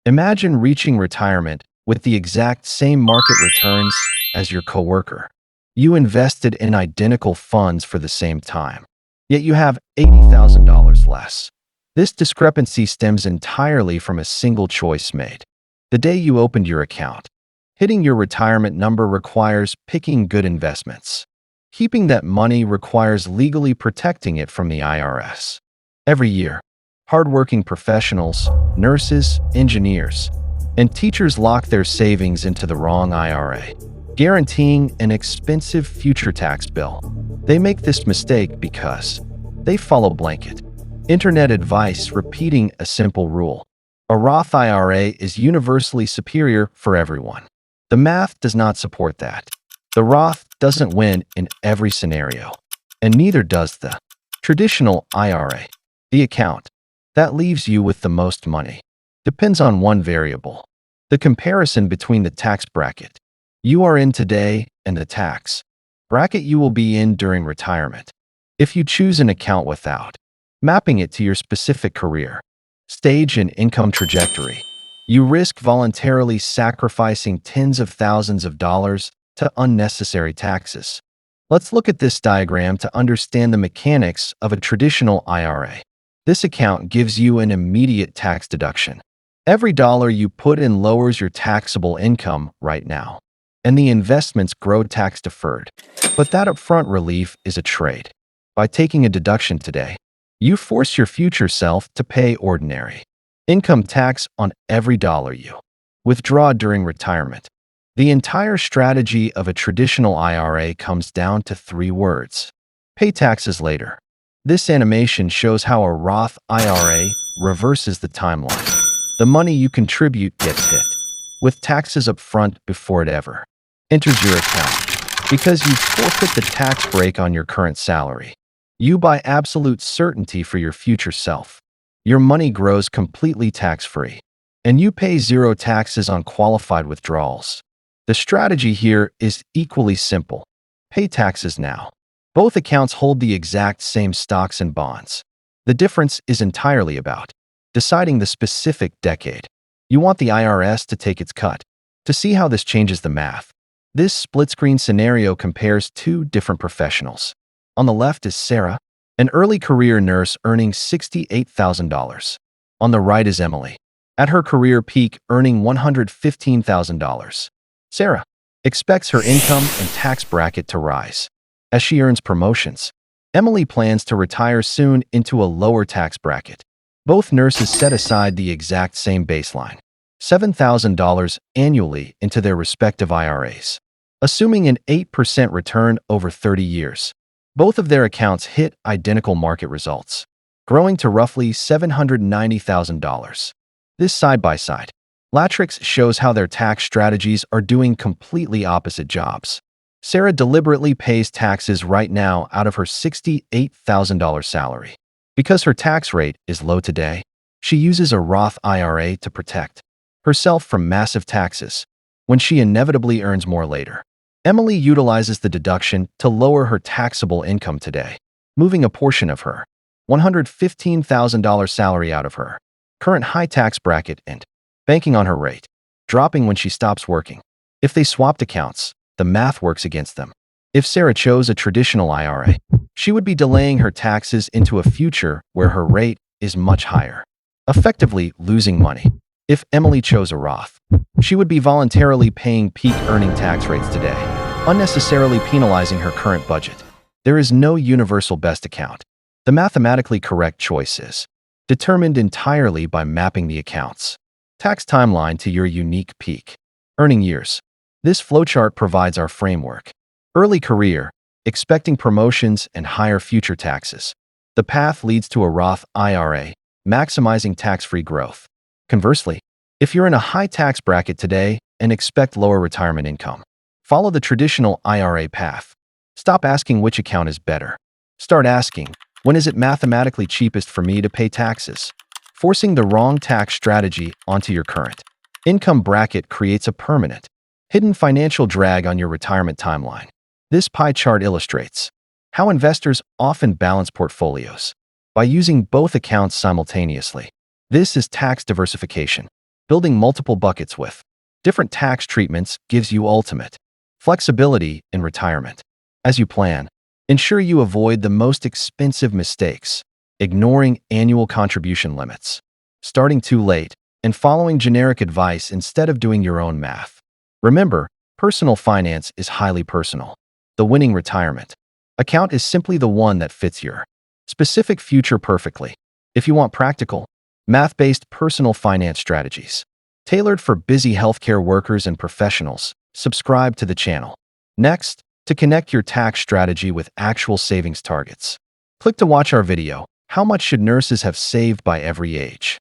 Imagine reaching retirement with the exact same market returns as your coworker. You invested in identical funds for the same time, yet you have $80,000 less. This discrepancy stems entirely from a single choice made. The day you opened your account. Hitting your retirement number requires picking good investments. Keeping that money requires legally protecting it from the IRS. Every year, hardworking professionals, nurses, engineers, and teachers lock their savings into the wrong IRA, guaranteeing an expensive future tax bill. They make this mistake because they follow blanket internet advice repeating a simple rule. A Roth IRA is universally superior for everyone. The math does not support that. The Roth doesn't win in every scenario, and neither does the traditional IRA. The account that leaves you with the most money depends on one variable: the comparison between the tax bracket you are in today and the tax bracket you will be in during retirement. If you choose an account without mapping it to your specific career, stage, and income trajectory, you risk voluntarily sacrificing tens of thousands of dollars to unnecessary taxes. Let's look at this diagram to understand the mechanics of a traditional IRA. This account gives you an immediate tax deduction. Every dollar you put in lowers your taxable income right now, and the investments grow tax-deferred. But that upfront relief is a trade. By taking a deduction today, you force your future self to pay ordinary income tax on every dollar you withdraw during retirement. The entire strategy of a traditional IRA comes down to 3 words: pay taxes later. This animation shows how a Roth IRA reverses the timeline. The money you contribute gets hit with taxes up front before it ever enters your account. Because you forfeit the tax break on your current salary, you buy absolute certainty for your future self. Your money grows completely tax-free, and you pay 0 taxes on qualified withdrawals. The strategy here is equally simple. Pay taxes now. Both accounts hold the exact same stocks and bonds. The difference is entirely about deciding the specific decade you want the IRS to take its cut. To see how this changes the math, this split-screen scenario compares 2 different professionals. On the left is Sarah, an early career nurse earning $68,000. On the right is Emily, at her career peak earning $115,000. Sarah expects her income and tax bracket to rise as she earns promotions. Emily plans to retire soon into a lower tax bracket. Both nurses set aside the exact same baseline, $7,000 annually, into their respective IRAs. Assuming an 8% return over 30 years, both of their accounts hit identical market results, growing to roughly $790,000. This side-by-side matrix shows how their tax strategies are doing completely opposite jobs. Sarah deliberately pays taxes right now out of her $68,000 salary. Because her tax rate is low today, she uses a Roth IRA to protect herself from massive taxes when she inevitably earns more later. Emily utilizes the deduction to lower her taxable income today, moving a portion of her $115,000 salary out of her current high tax bracket and banking on her rate dropping when she stops working. If they swapped accounts, the math works against them. If Sarah chose a traditional IRA, she would be delaying her taxes into a future where her rate is much higher, effectively losing money. If Emily chose a Roth, she would be voluntarily paying peak earning tax rates today, unnecessarily penalizing her current budget. There is no universal best account. The mathematically correct choice is determined entirely by mapping the accounts tax timeline to your unique peak earning years. This flowchart provides our framework. Early career, expecting promotions and higher future taxes. The path leads to a Roth IRA, maximizing tax-free growth. Conversely, if you're in a high tax bracket today and expect lower retirement income, follow the traditional IRA path. Stop asking which account is better. Start asking, when is it mathematically cheapest for me to pay taxes? Forcing the wrong tax strategy onto your current income bracket creates a permanent, hidden financial drag on your retirement timeline. This pie chart illustrates how investors often balance portfolios by using both accounts simultaneously. This is tax diversification. Building multiple buckets with different tax treatments gives you ultimate flexibility in retirement. As you plan, ensure you avoid the most expensive mistakes, ignoring annual contribution limits, starting too late, and following generic advice instead of doing your own math. Remember, personal finance is highly personal. The winning retirement account is simply the one that fits your specific future perfectly. If you want practical, math-based personal finance strategies tailored for busy healthcare workers and professionals, subscribe to the channel. Next, to connect your tax strategy with actual savings targets, click to watch our video, How Much Should Nurses Have Saved by Every Age?